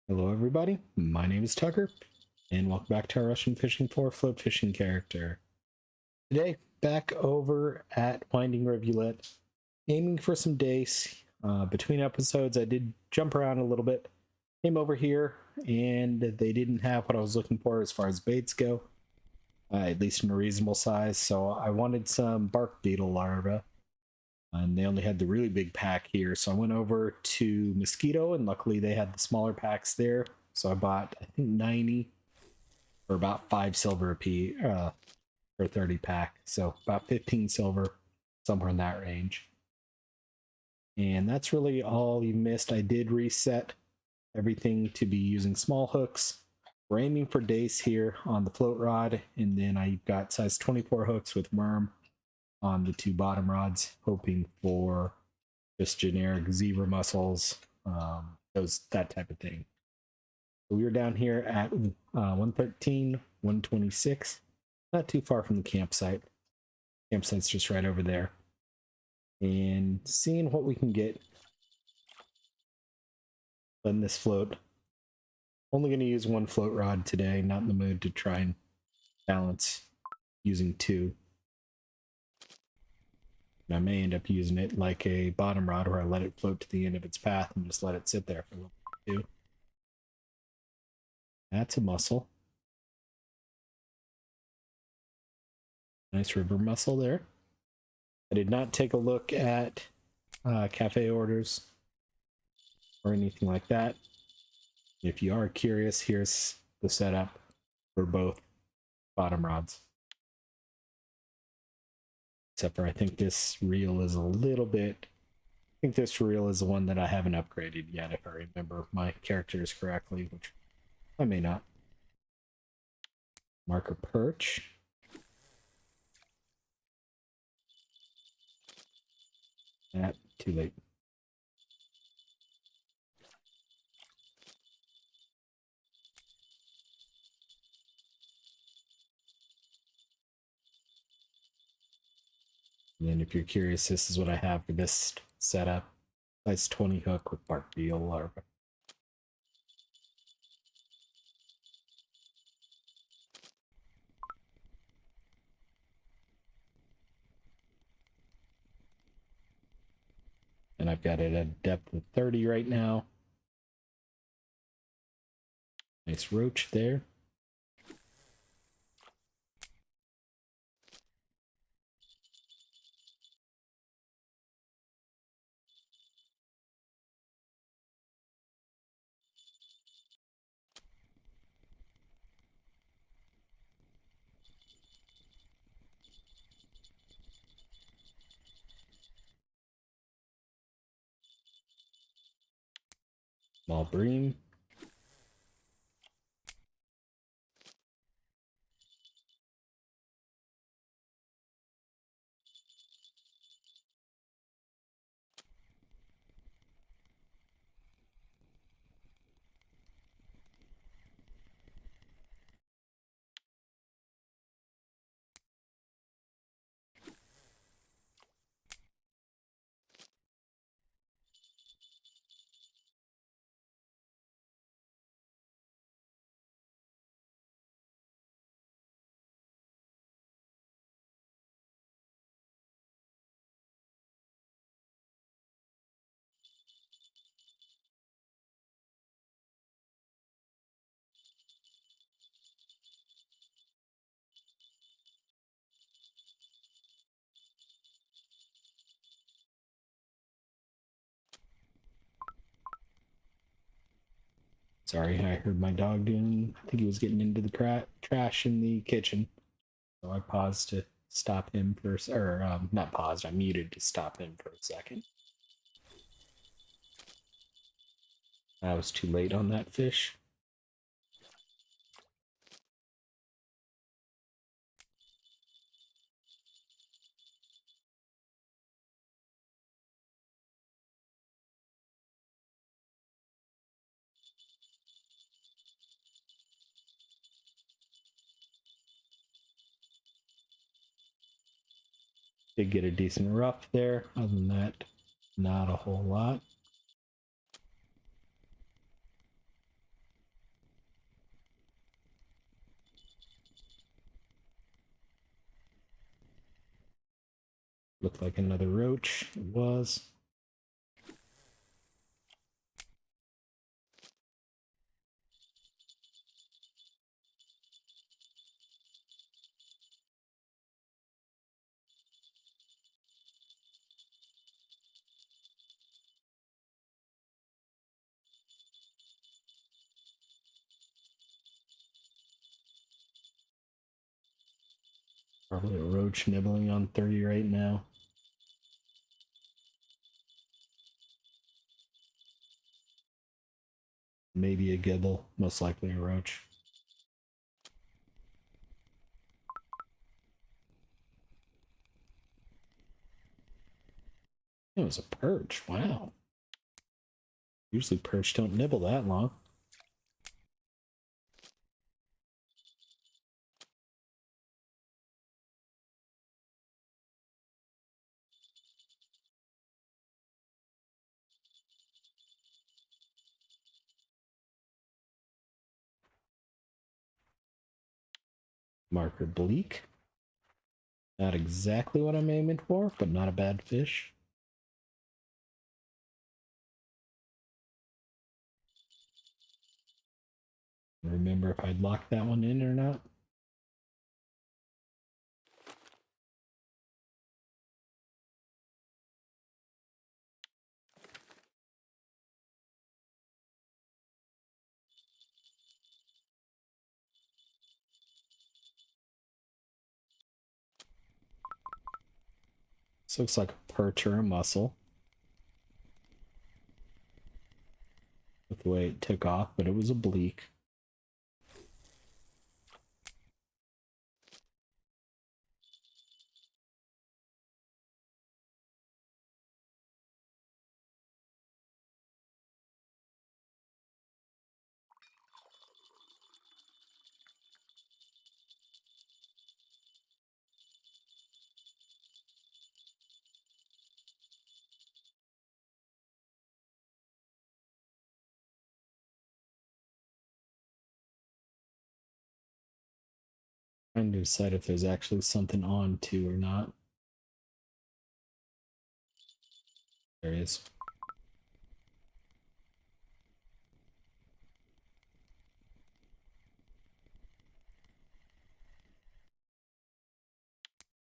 Hello everybody, my name is Tucker, and welcome back to our Russian Fishing for Float Fishing character. Today, back over at Winding Rivulet, aiming for some dace. Between episodes, I did jump around a little bit, came over here, and they didn't have what I was looking for as far as baits go, at least in a reasonable size, so I wanted some bark beetle larvae. And they only had the really big pack here, so I went over to Mosquito, and luckily they had the smaller packs there. So I bought, I think, 90 for about 5 silver a piece for 30 pack, so about 15 silver, somewhere in that range. And that's really all you missed. I did reset everything to be using small hooks. We're aiming for dace here on the float rod, and then I got size 24 hooks with worm on the two bottom rods, hoping for just generic zebra mussels, that type of thing. So we were down here at 113, 126, not too far from the campsite. Campsite's just right over there. And seeing what we can get. Letting this float. Only going to use one float rod today, not in the mood to try and balance using two. And I may end up using it like a bottom rod where I let it float to the end of its path and just let it sit there for a little bit too. That's a mussel. Nice river mussel there. I did not take a look at cafe orders or anything like that. If you are curious, here's the setup for both bottom rods. Except for I think this reel is a little bit... I think this reel is the one that I haven't upgraded yet, if I remember my characters correctly, which I may not. Marker perch. Too late. And then if you're curious, this is what I have for this setup. Size 20 hook with bark beetle larva. And I've got it at a depth of 30 right now. Nice roach there. Blue Bream. Sorry, I heard my dog doing... I think he was getting into the trash in the kitchen. So I paused to stop him for... Or, not paused, I muted to stop him for a second. I was too late on that fish. Did get a decent rough there. Other than that, not a whole lot. Looked like another roach. It was. Probably a roach nibbling on 30 right now. Maybe a gibble, most likely a roach. It was a perch. Wow. Usually perch don't nibble that long. Marker bleak. Not exactly what I'm aiming for, but not a bad fish. Remember if I'd locked that one in or not. This looks like a perch or a mussel. With the way it took off, but it was a bleak. Trying to decide if there's actually something on too or not. There is.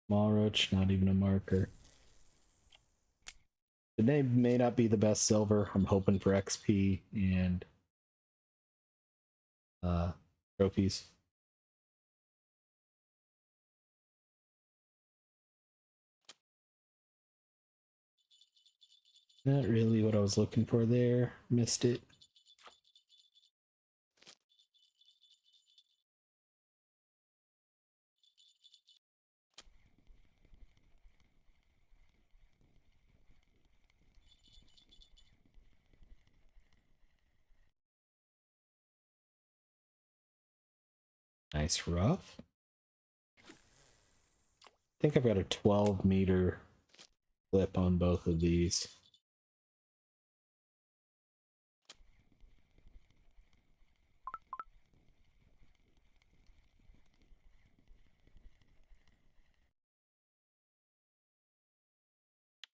Small roach, not even a marker. The name may not be the best silver. I'm hoping for XP and trophies. Not really what I was looking for there. Missed it. Nice rough. I think I've got a 12-meter clip on both of these.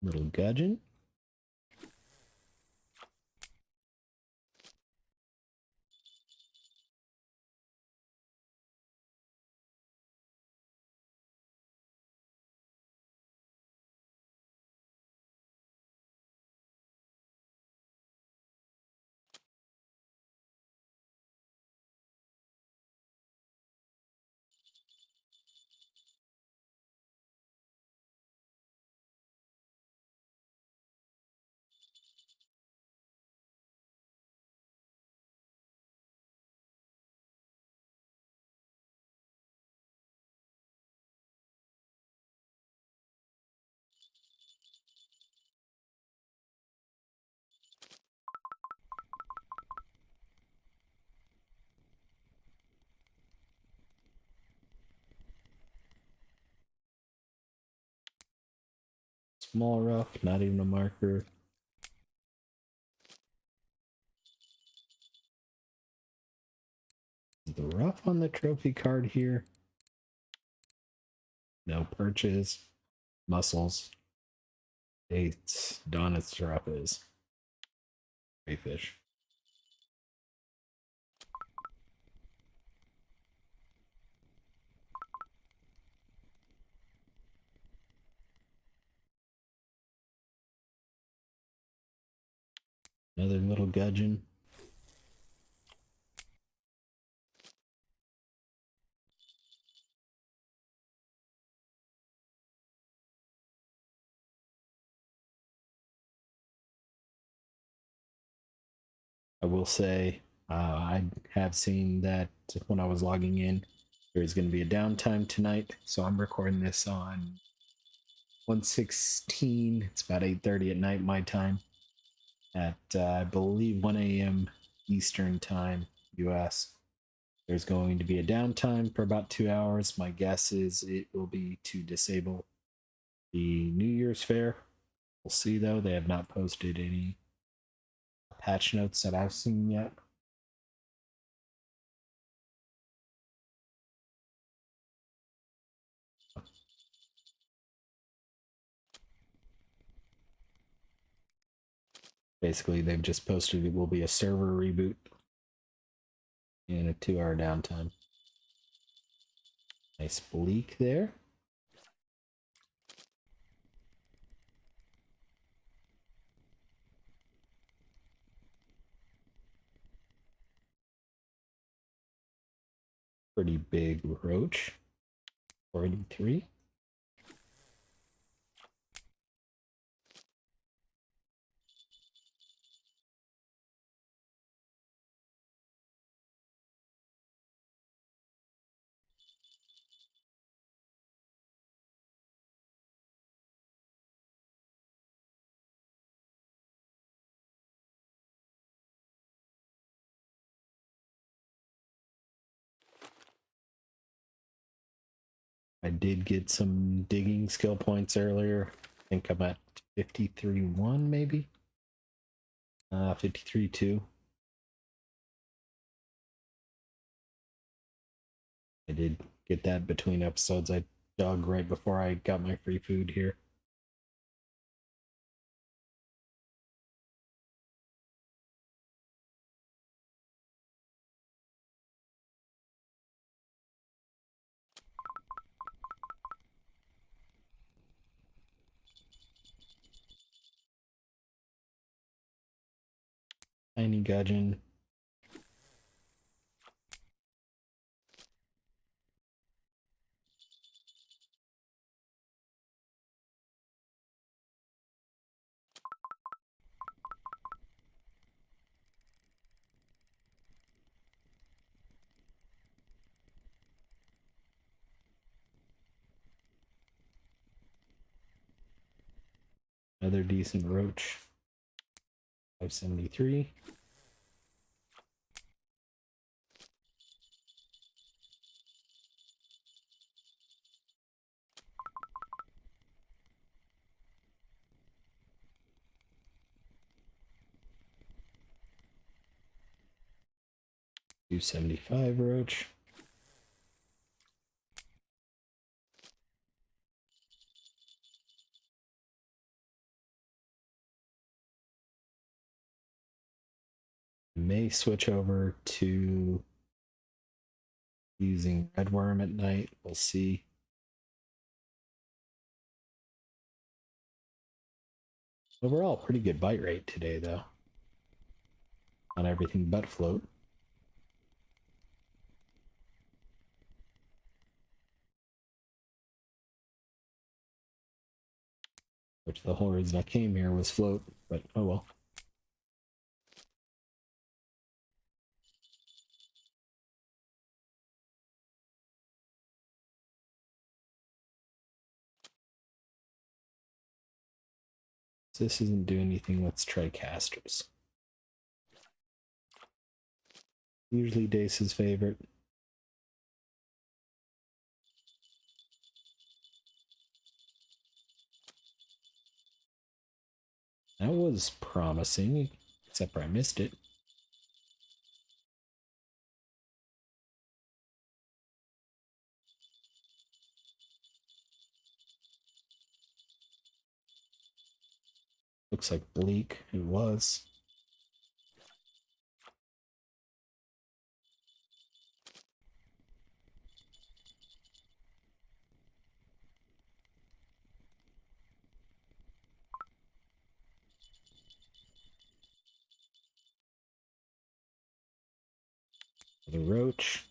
Little gudgeon. Small rough, not even a marker. Is the rough on the trophy card here? No perches. Mussels. Dace. Donut's drop is crayfish. Another little gudgeon. I will say, I have seen that when I was logging in, there's going to be a downtime tonight. So I'm recording this on 1:16. It's about 8:30 at night my time. At I believe 1 a.m. Eastern time, US. There's going to be a downtime for about 2 hours. My guess is it will be to disable the New Year's Fair. We'll see though. They have not posted any patch notes that I've seen yet. Basically, they've just posted it will be a server reboot and a 2 hour downtime. Nice bleak there. Pretty big roach. 43. I did get some digging skill points earlier. I think I'm at 53-1 maybe. 53-2. I did get that between episodes. I dug right before I got my free food here. Tiny gudgeon. Another decent roach. 573. $275 roach. May switch over to using red worm at night. We'll see. Overall, pretty good bite rate today, though. On everything but float. Which the whole reason I came here was float, but oh well. So this isn't doing anything, let's try casters. Usually Dace's favorite. That was promising, except for I missed it. Looks like bleak. It was. The roach.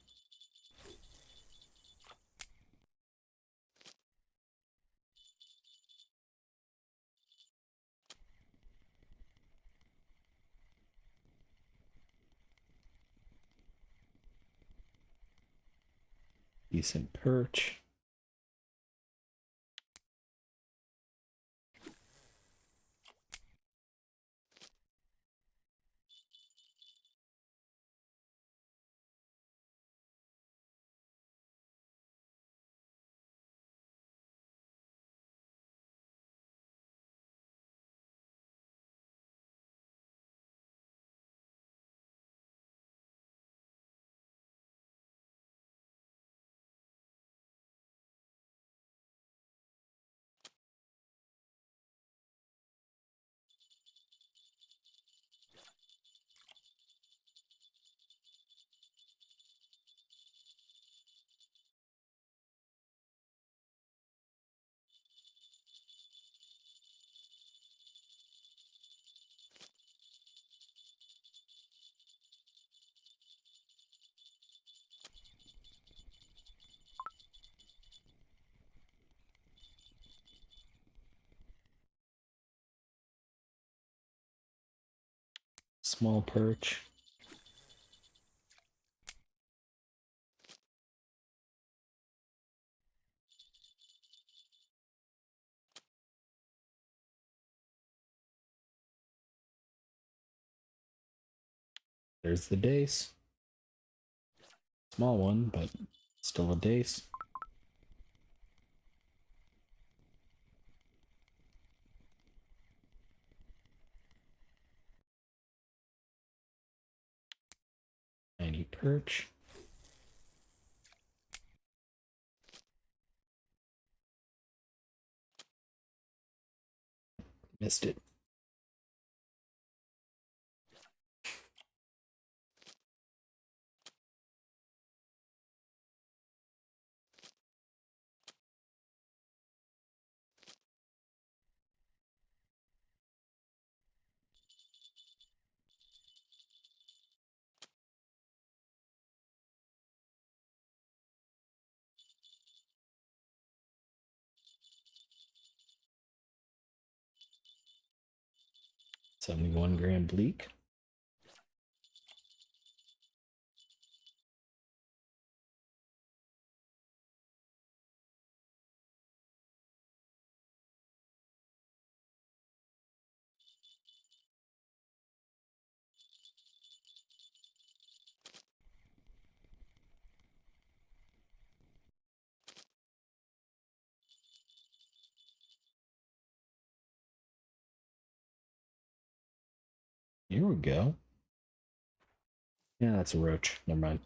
Decent perch. Small perch. There's the Dace. Small one, but still a Dace. Tiny perch. Missed it. $71 bleak. Here we go. Yeah, that's a roach. Never mind.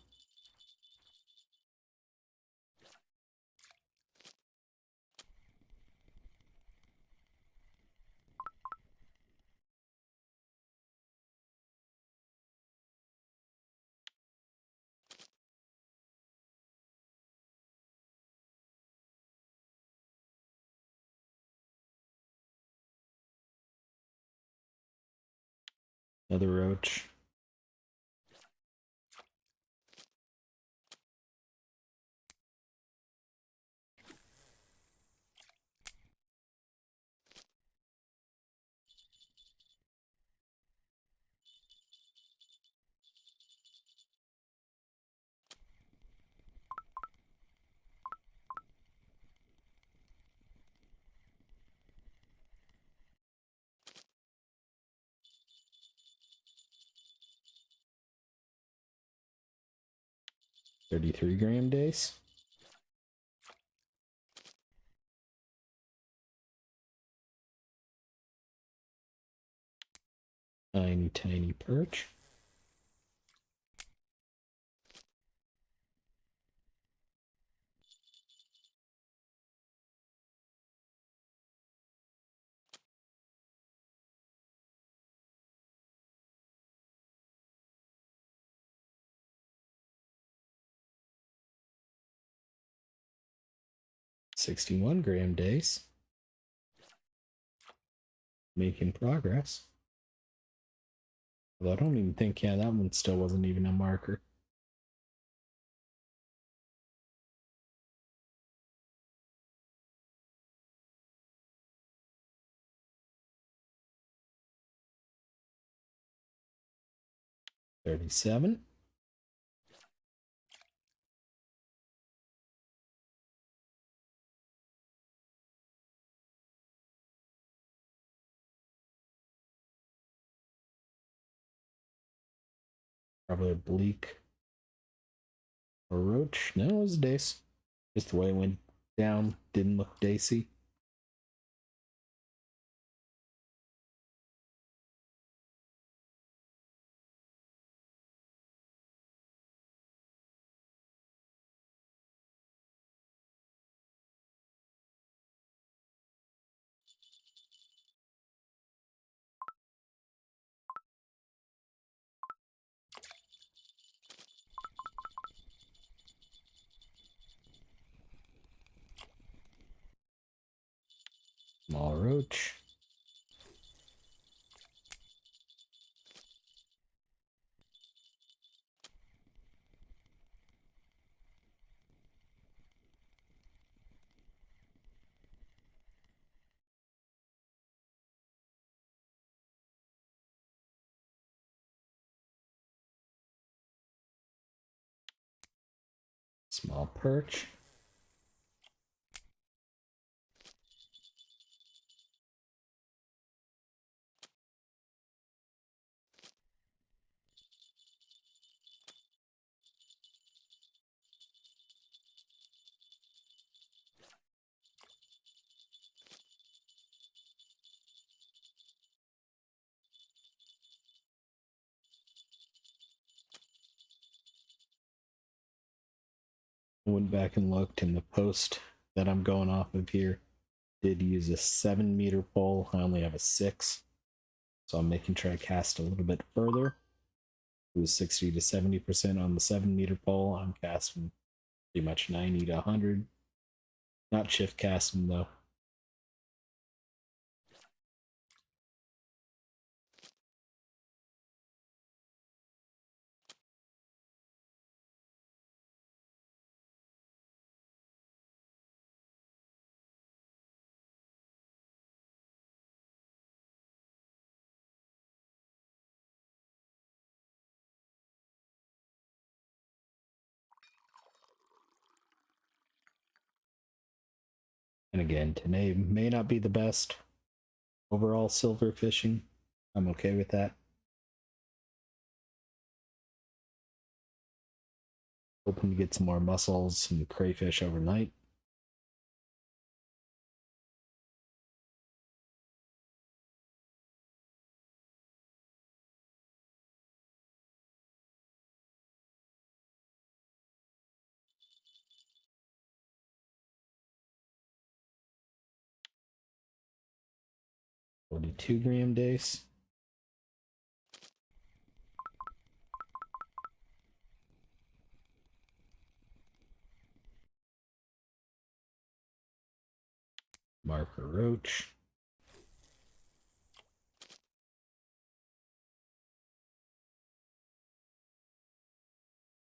Another roach. $33 Dace. Tiny perch. 61 gram Dace. Making progress. Although I don't even think, yeah, that one still wasn't even a marker. $37. Probably a bleak or roach. No, it was a Dace. Just the way it went down didn't look dacey. Small roach. Small perch. I went back and looked, and the post that I'm going off of here did use a 7-meter pole. I only have a 6, so I'm making sure I cast a little bit further. It was 60 to 70% on the 7-meter pole. I'm casting pretty much 90 to 100. Not shift casting though. And again, today may not be the best overall silver fishing. I'm okay with that. Hoping to get some more mussels and crayfish overnight. $42 Dace. Marker roach.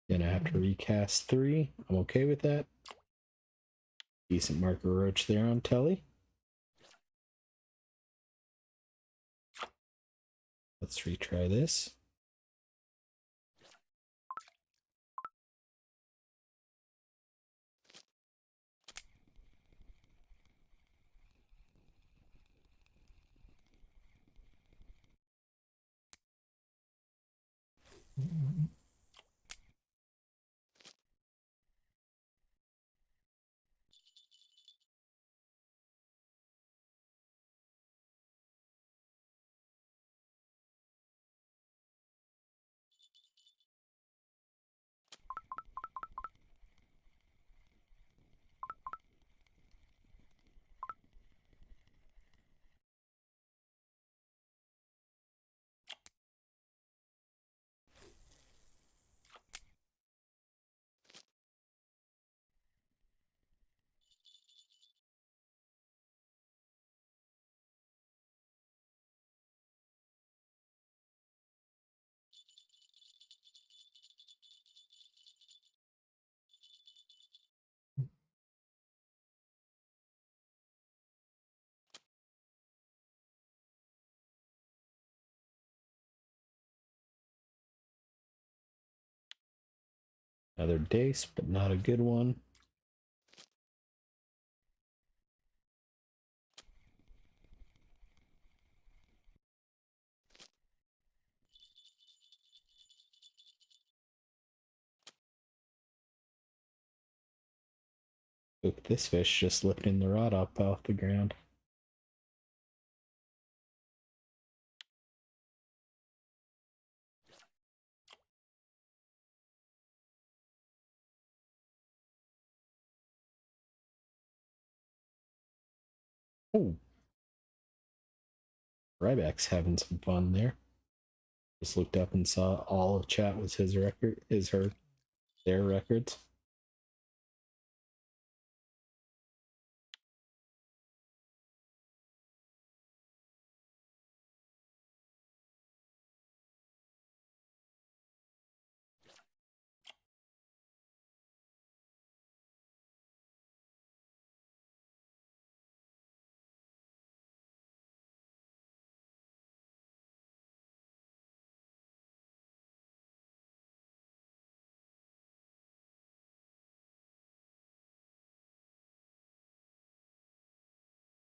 Gonna have to recast 3. I'm okay with that. Decent marker roach there on Telly. Let's retry this. Another Dace, but not a good one. Look, this fish just lifting the rod up off the ground. Oh, Ryback's having some fun there. Just looked up and saw all of chat was his record, their records.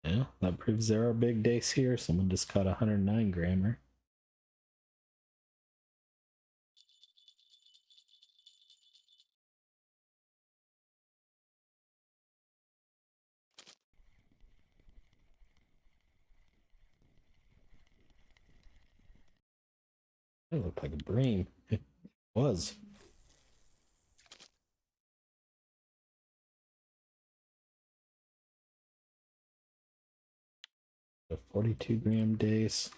Yeah, that proves there are big days here. Someone just caught a 109 grammer. It looked like a bream. It was. A 42 gram dace.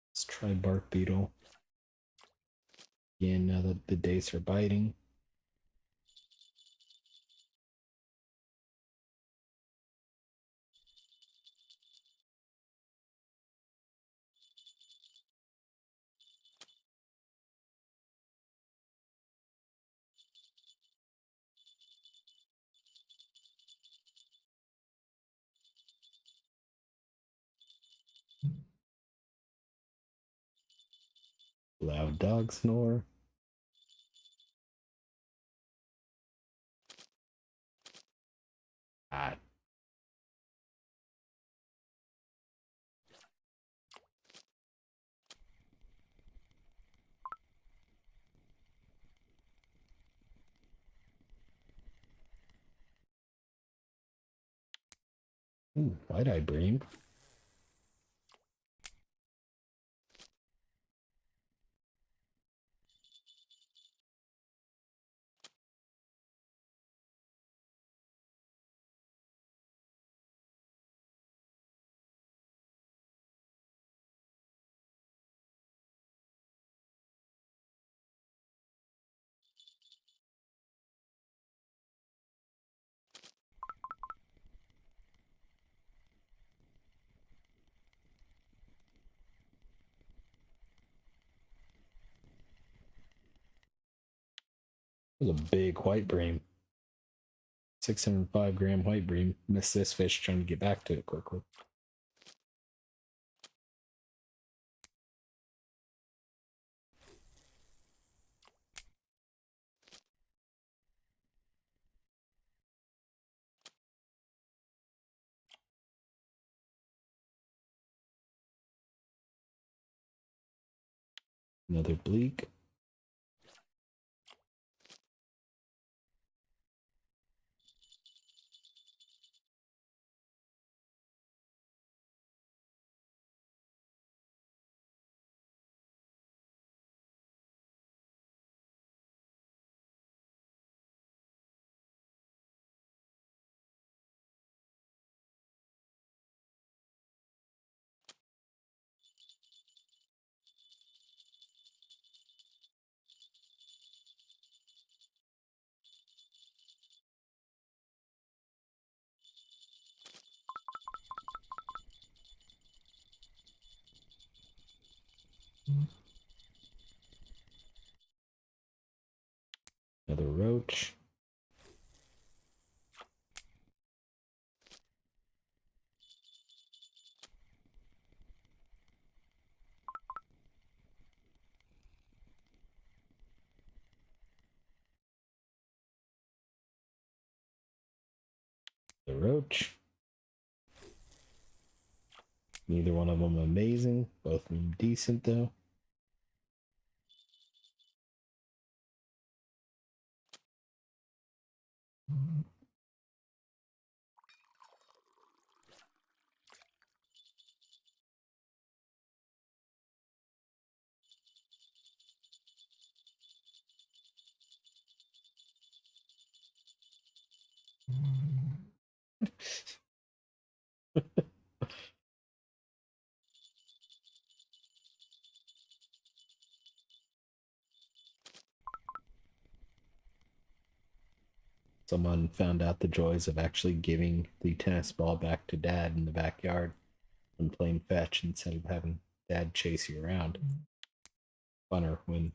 Let's try bark beetle. Again, now that the dace are biting. Loud dog snore. Ah. Ooh, white-eye bream. It was a big white bream. 605 gram white bream. Missed this fish trying to get back to it quickly. Another bleak. Another roach. The roach. Neither one of them amazing. Both of them decent, though. Someone found out the joys of actually giving the tennis ball back to Dad in the backyard when playing fetch instead of having Dad chase you around. Funner when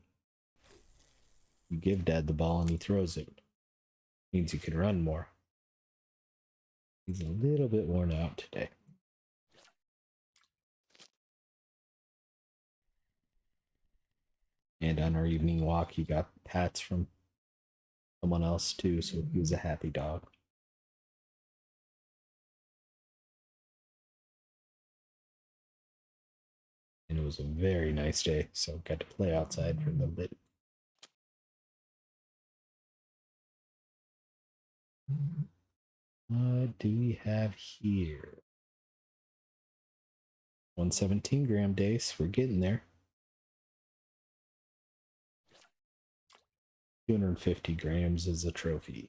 you give Dad the ball and he throws it. Means you can run more. He's a little bit worn out today. And on our evening walk, he got pats from someone else too, so he was a happy dog. And it was a very nice day, so got to play outside for a little bit. What do we have here? 117 gram Dace. We're getting there. 250 grams is a trophy.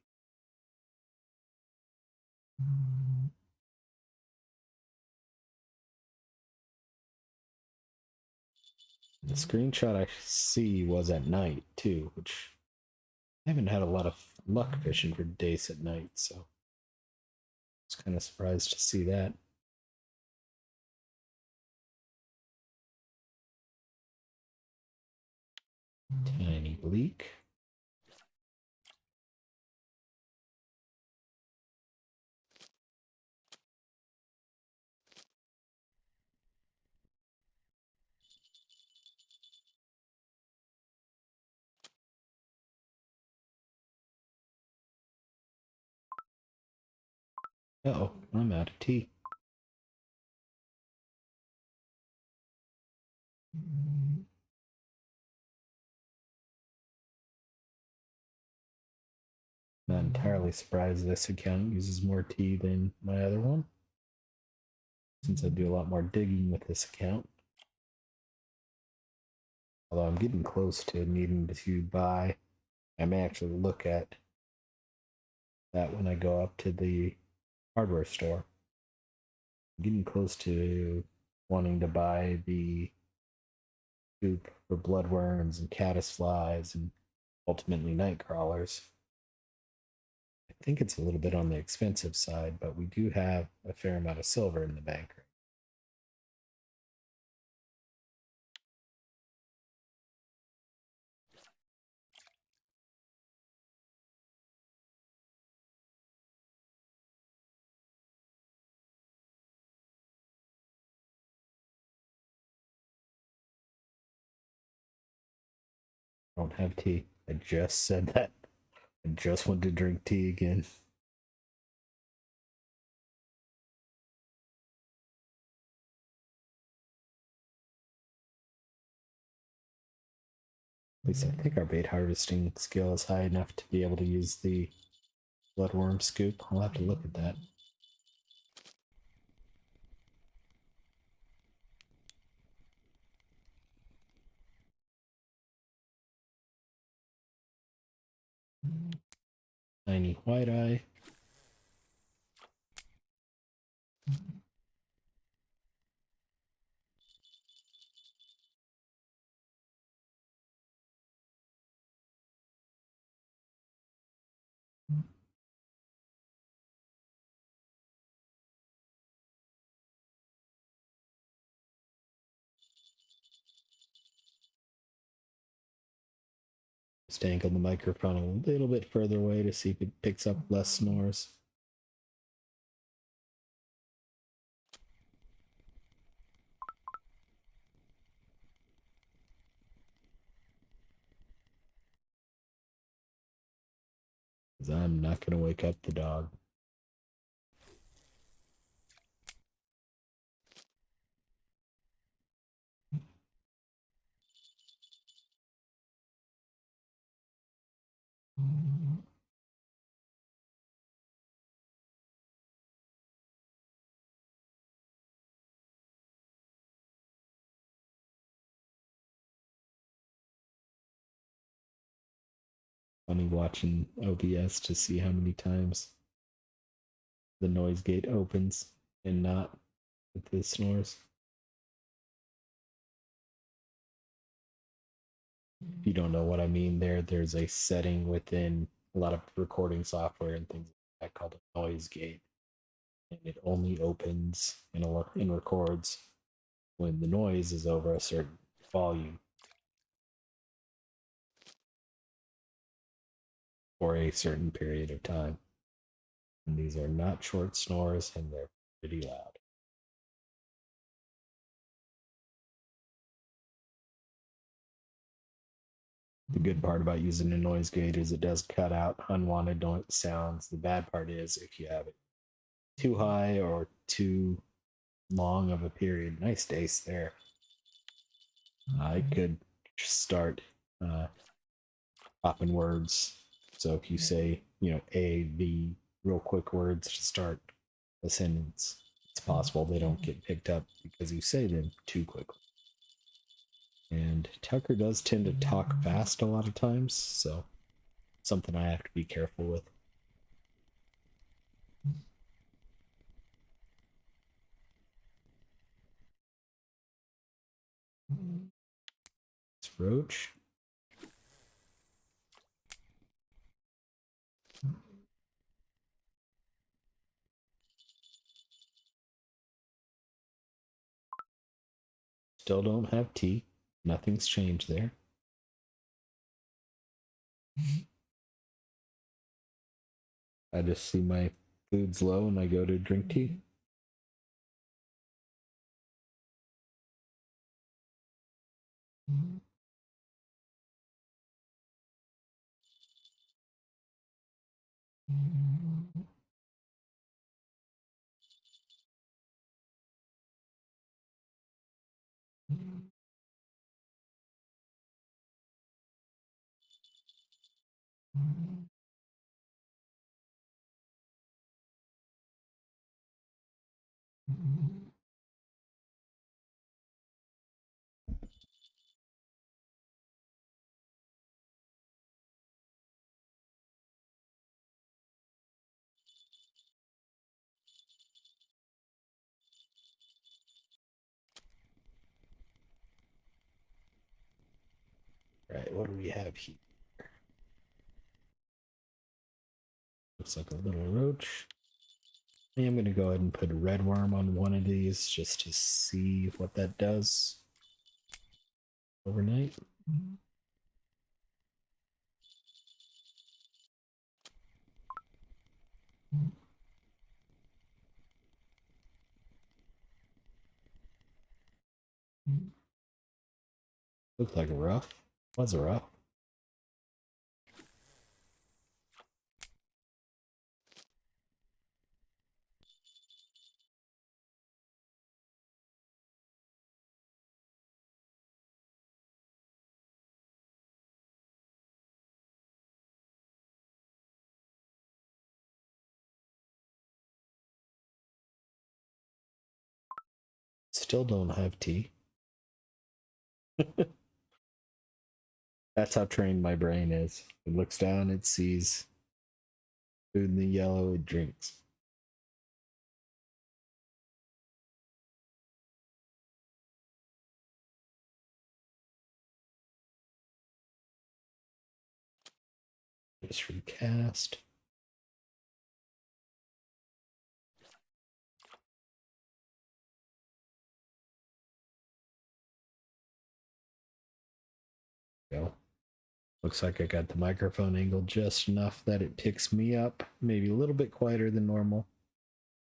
The screenshot I see was at night too, which I haven't had a lot of luck fishing for Dace at night, so I was kind of surprised to see that. Tiny bleak. Uh-oh, I'm out of tea. Not entirely surprised this account uses more tea than my other one, since I do a lot more digging with this account. Although I'm getting close to needing to buy, I may actually look at that when I go up to the hardware store. I'm getting close to wanting to buy the scoop for bloodworms and caddisflies and ultimately night crawlers. I think it's a little bit on the expensive side, but we do have a fair amount of silver in the bank. I don't have tea. I just said that. I just want to drink tea again. At least I think our bait harvesting skill is high enough to be able to use the bloodworm scoop. I'll have to look at that. Tiny white eye. Just angle the microphone a little bit further away to see if it picks up less snores. Because I'm not going to wake up the dog. Funny watching OBS to see how many times the noise gate opens and not with the snores. If you don't know what I mean, there's a setting within a lot of recording software and things like that called a noise gate, and it only opens and records when the noise is over a certain volume for a certain period of time. And these are not short snores, and they're pretty loud. The good part about using a noise gate is it does cut out unwanted noise sounds. The bad part is if you have it too high or too long of a period. Nice Dace there. I could start popping words. So if you say, A, B, real quick words to start a sentence, it's possible they don't get picked up because you say them too quickly. And Tucker does tend to talk fast a lot of times, so something I have to be careful with. It's Roach. Still don't have tea. Nothing's changed there. I just see my food's low and I go to drink tea. Right, what do we have here? Looks like a little roach. I'm going to go ahead and put a red worm on one of these just to see what that does overnight. Looks like a rough. Was a rough. Still don't have tea. That's how trained my brain is. It looks down, it sees food in the yellow, it drinks. Just recast. Go. Looks like I got the microphone angled just enough that it picks me up, maybe a little bit quieter than normal.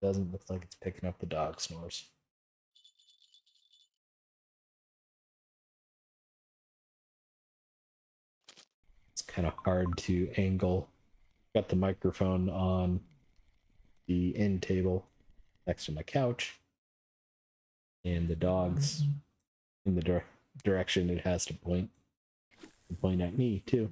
Doesn't look like it's picking up the dog snores. It's kind of hard to angle. Got the microphone on the end table next to my couch, and the dog's in the direction it has to point at me too.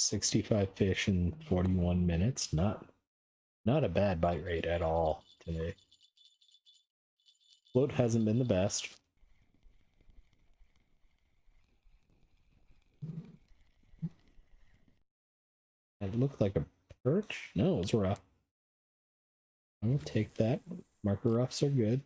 65 fish in 41 minutes. Not a bad bite rate at all today. Float hasn't been the best. It looked like a perch. No, it was rough. I'm gonna take that. Marker roughs are good.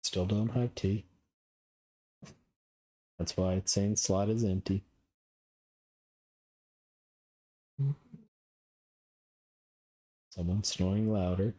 Still don't have tea. That's why it's saying slot is empty. Someone's snoring louder.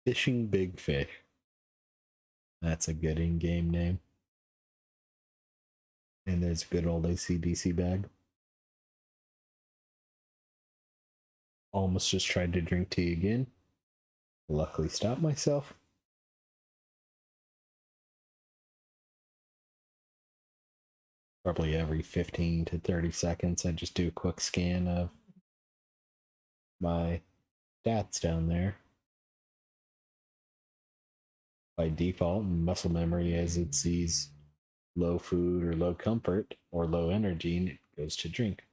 Fishing big fish. That's a good in-game name. And there's a good old ACDC bag. Almost just tried to drink tea again. Luckily stopped myself. Probably every 15 to 30 seconds, I just do a quick scan of my stats down there. By default, muscle memory, as it sees low food or low comfort or low energy, and it goes to drink.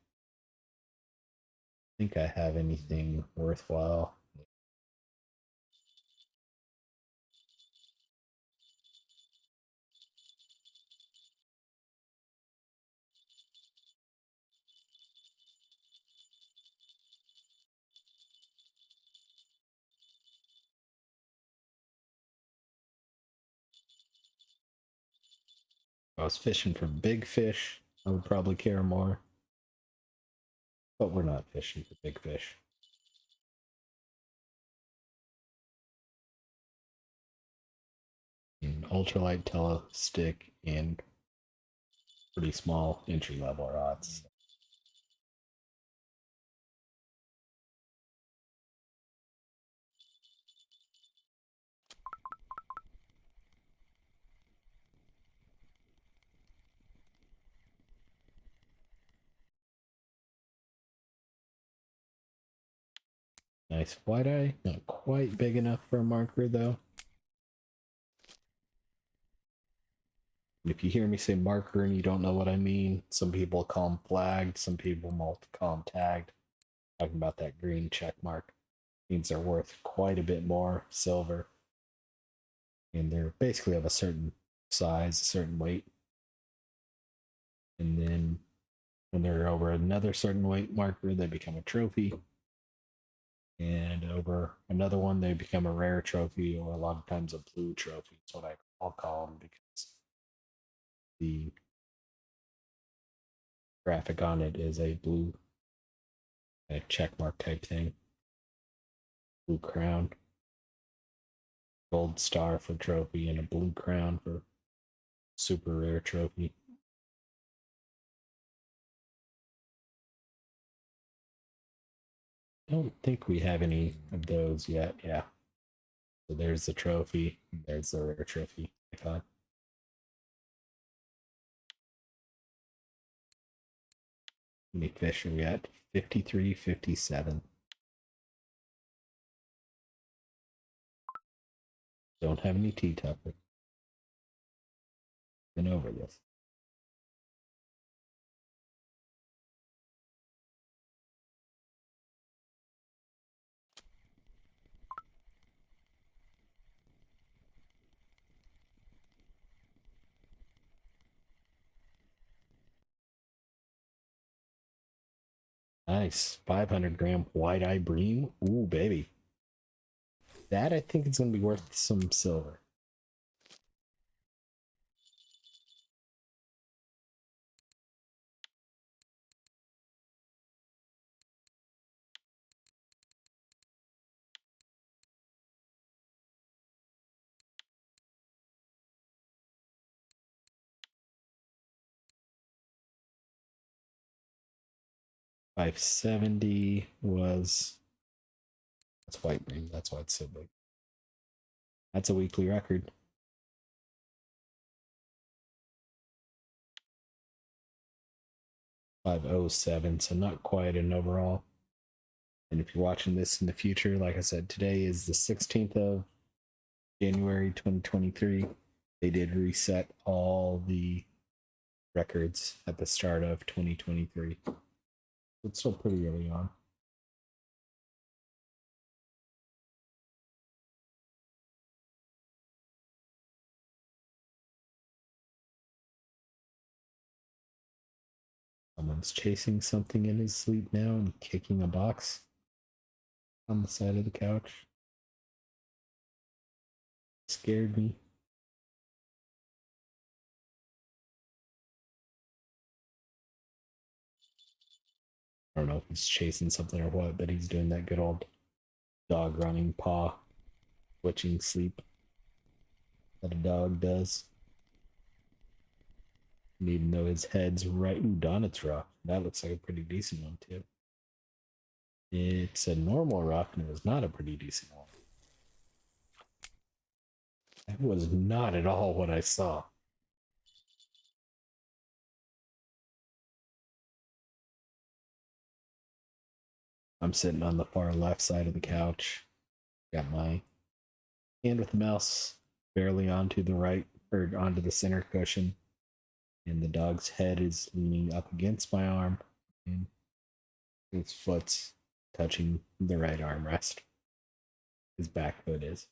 I think I have anything worthwhile. If I was fishing for big fish, I would probably care more. But we're not fishing for big fish. An ultralight telestick and pretty small entry level rods. Nice wide eye, not quite big enough for a marker though. If you hear me say marker and you don't know what I mean, some people call them flagged, some people call them tagged. Talking about that green check mark means they're worth quite a bit more silver. And they're basically of a certain size, a certain weight. And then when they're over another certain weight marker, they become a trophy. And over another one, they become a rare trophy, or a lot of times a blue trophy. That's what I'll call them, because the graphic on it is a blue check mark type thing. Blue crown, gold star for trophy, and a blue crown for super rare trophy. I don't think we have any of those yet. Yeah. So there's the trophy. There's the rare trophy icon. How many fish are we at? 53, 57. Don't have any tea tucker. Been over this. Nice. 500 gram white eye bream. Ooh, baby. That I think it's going to be worth some silver. $570 was, that's white bream. That's why it's so big. That's a weekly record. $507, so not quite an overall. And if you're watching this in the future, like I said, today is the 16th of January 2023. They did reset all the records at the start of 2023. It's still pretty early on. Someone's chasing something in his sleep now and kicking a box on the side of the couch. Scared me. I don't know if he's chasing something or what, but he's doing that good old dog running paw, twitching sleep that a dog does. And even though his head's right, ooh, Donut's rock. That looks like a pretty decent one too. It's a normal rock, and it was not a pretty decent one. That was not at all what I saw. I'm sitting on the far left side of the couch. Got my hand with the mouse barely onto the right, or onto the center cushion. And the dog's head is leaning up against my arm. And his foot's touching the right armrest. His back foot is.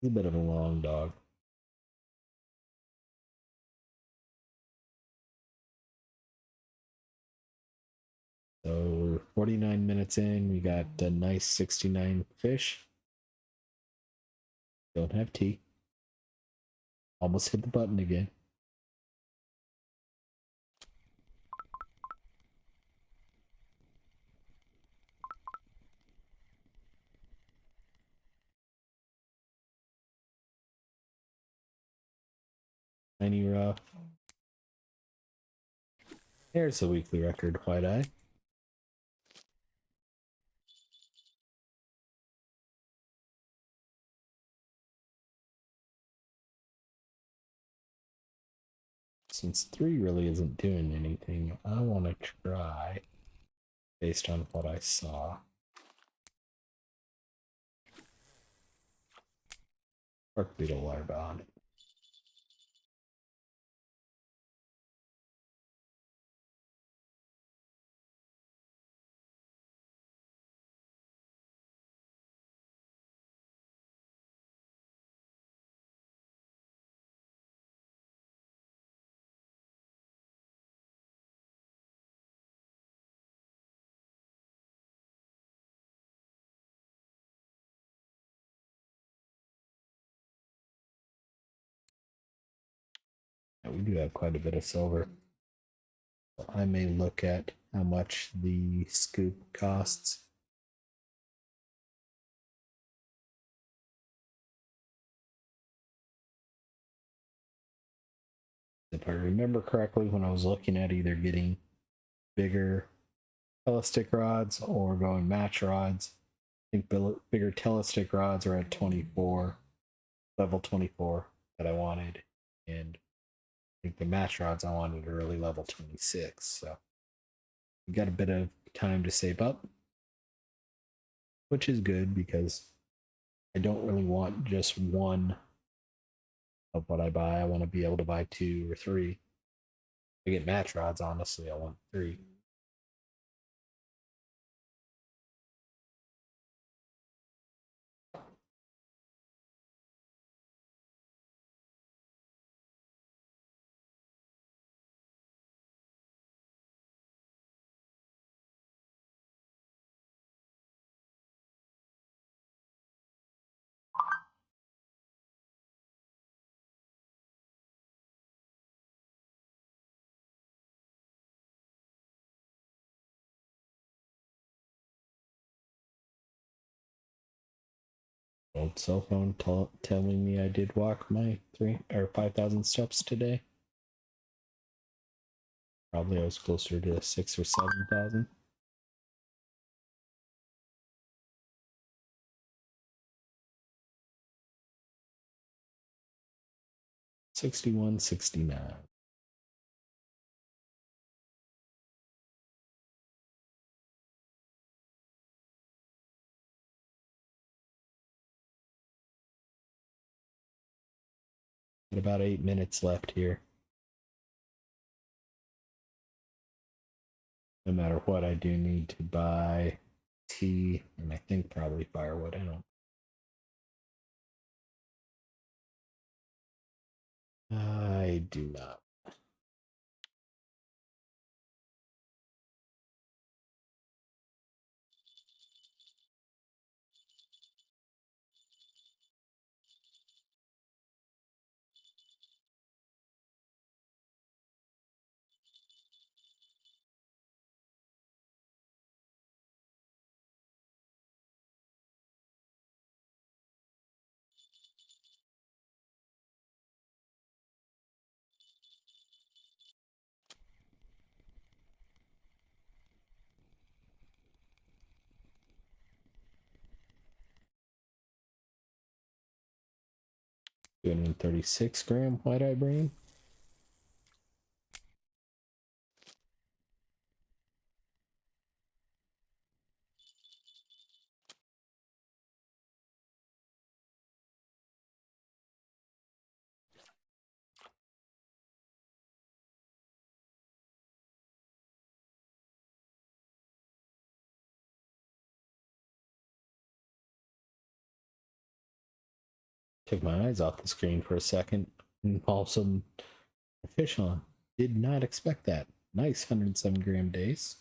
He's a bit of a long dog. So we're 49 minutes in. We got a nice 69 fish. Don't have tea. Almost hit the button again. Tiny rough. There's the weekly record, white eye. Since 3 really isn't doing anything, I want to try, based on what I saw. Bark beetle larva on it. We do have quite a bit of silver. So I may look at how much the scoop costs. If I remember correctly, when I was looking at either getting bigger telestick rods or going match rods, I think bigger telestick rods are at 24, level 24 that I wanted, and I think the match rods I wanted are early level 26. So we got a bit of time to save up, which is good because I don't really want just one of what I buy. I want to be able to buy 2 or 3. If I get match rods, honestly, I want 3. Old cell phone telling me I did walk my 5,000 steps today. Probably I was closer to 6 or 7,000. $61, $69. About 8 minutes left here. No matter what, I do need to buy tea and I think probably firewood. I do not. Doing 36-gram white-eye brain. Took my eyes off the screen for a second, and all of a sudden, a fish on. Did not expect that. Nice 107-gram Dace.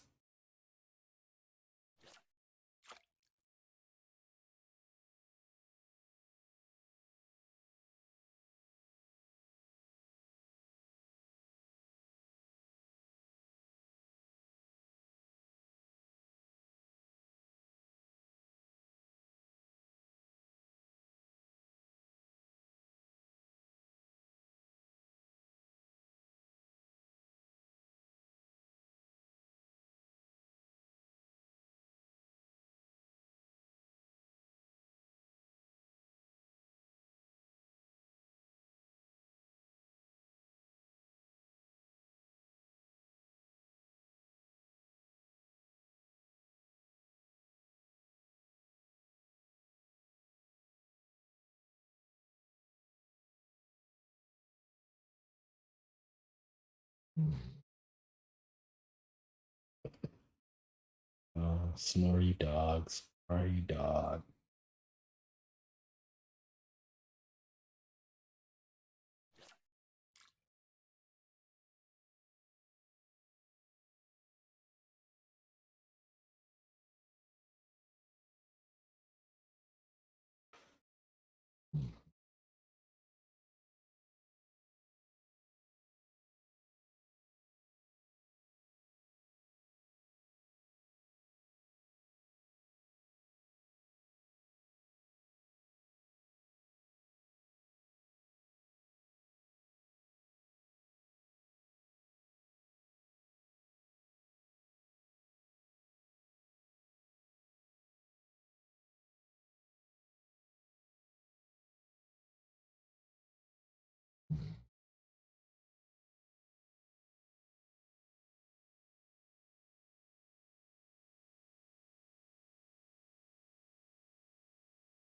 Oh, snorty dogs. Snorty dog.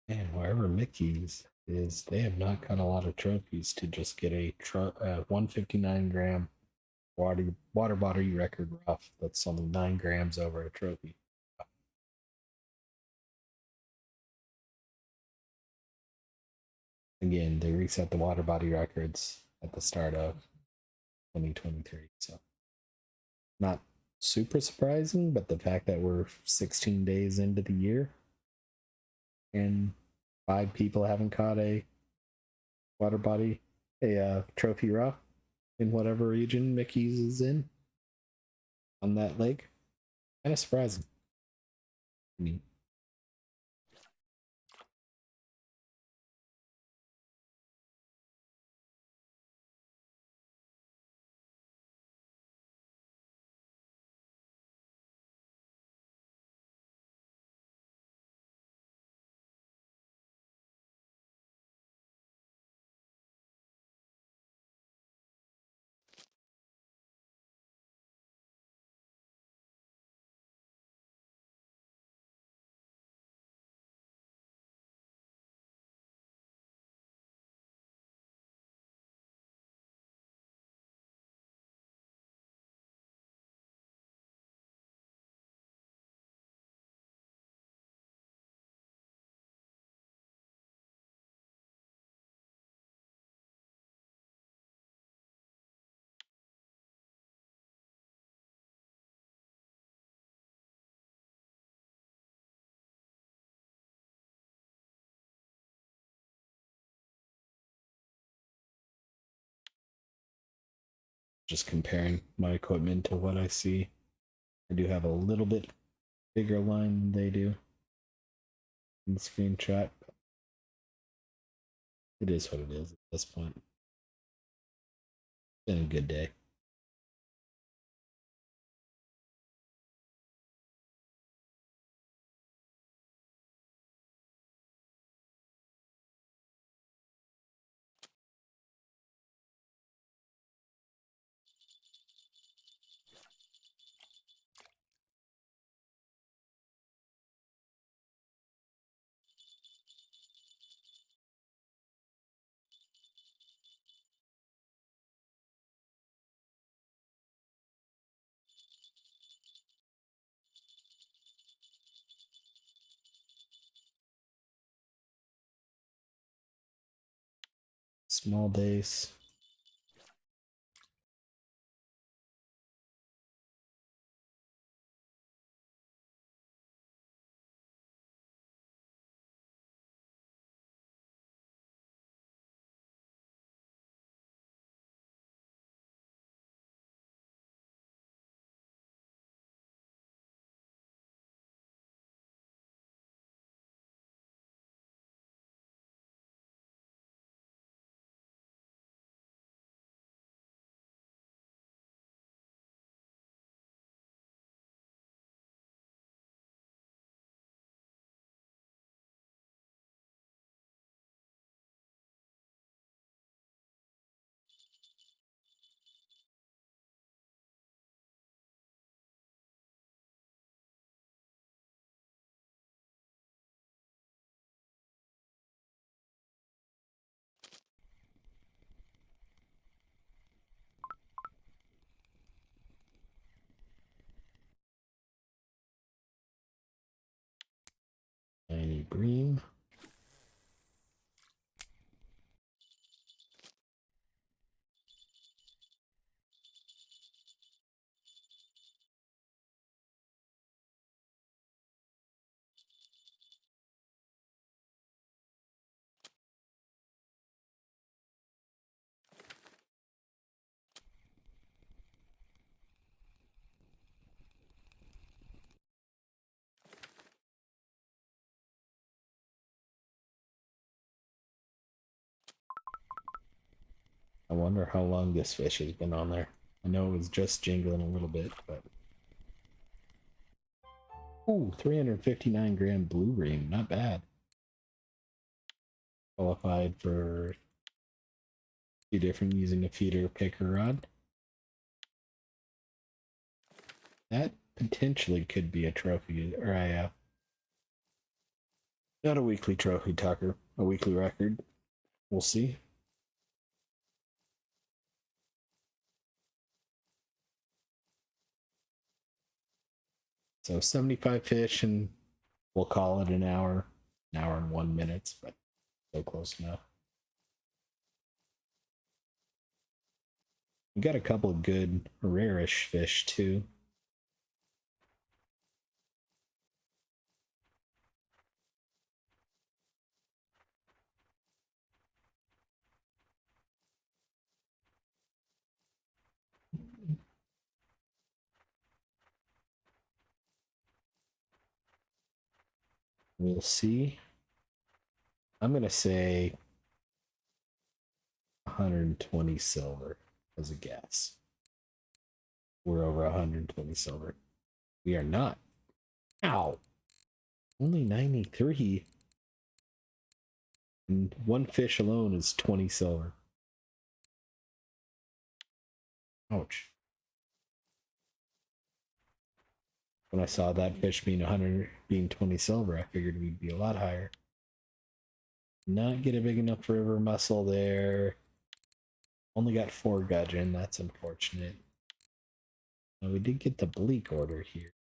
And wherever Mickey's is, they have not got a lot of trophies to just get a 159-gram water body record rough that's only 9 grams over a trophy. Again, they reset the water body records at the start of 2023, so not super surprising, but the fact that we're 16 days into the year and 5 people haven't caught a water body, a trophy rough in whatever region Mickey's is in on that lake. Kind of surprising. I mean, Just comparing my equipment to what I see. I do have a little bit bigger line than they do in the screenshot. It is what it is at this point. It's been a good day. Small Dace. Blue Bream. I wonder how long this fish has been on there. I know it was just jingling a little bit, but... Ooh, 359 gram Blue Bream. Not bad. Qualified for 2 different using a feeder picker rod. That potentially could be a trophy, or not a weekly trophy, Tucker. A weekly record. We'll see. So 75 fish, and we'll call it an hour and 1 minute, but so close enough. We got a couple of good rarish fish too. We'll see. I'm gonna say 120 silver as a guess. We're over 120 silver. We are not. Ow! Only 93. And 1 fish alone is 20 silver. Ouch. When I saw that fish being 100, being 20 silver, I figured we'd be a lot higher. Not get a big enough river mussel there. Only got 4 gudgeon. That's unfortunate. Now we did get the bleak order here.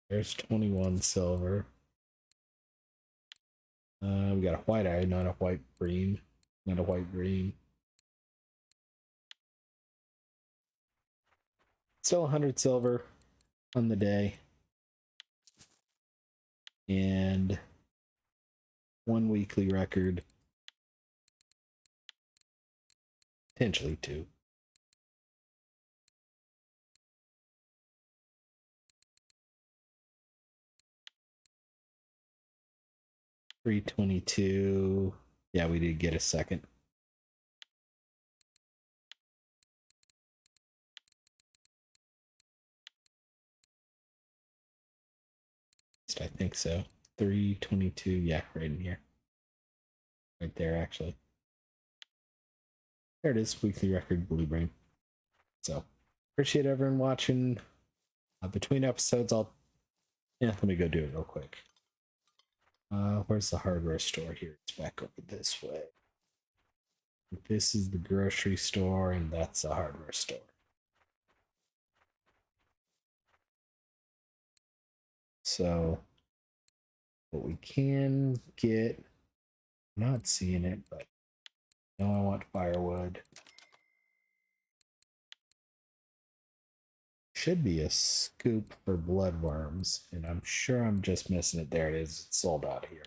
There's 21 silver. We got a white eye, not a white bream. Not a white bream. Still 100 silver on the day. And 1 weekly record. potentially 2. $322. Yeah, we did get a second. I think so. 322. Yeah, right in here. Right there, actually. There it is. Weekly record, Blue Bream. So, appreciate everyone watching. Between episodes, let me go do it real quick. Where's the hardware store here? It's back over this way. This is the grocery store, and that's the hardware store. So, what we can get, I'm not seeing it, but no, I want firewood. Should be a scoop for bloodworms, and I'm sure I'm just missing it. There it is. It's sold out here.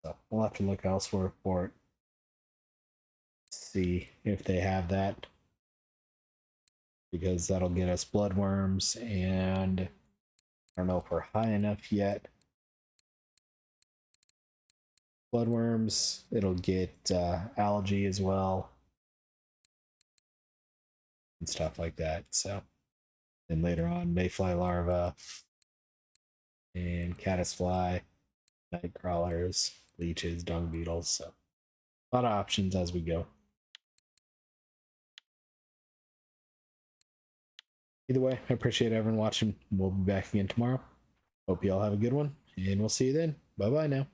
So we'll have to look elsewhere for it. See if they have that, because that'll get us bloodworms, and I don't know if we're high enough yet. Bloodworms, it'll get algae as well and stuff like that. So then later on, mayfly larvae and caddisfly, night crawlers, leeches, dung beetles. So a lot of options as we go. Either way, I appreciate everyone watching. We'll be back again tomorrow. Hope you all have a good one, and we'll see you then. Bye bye now.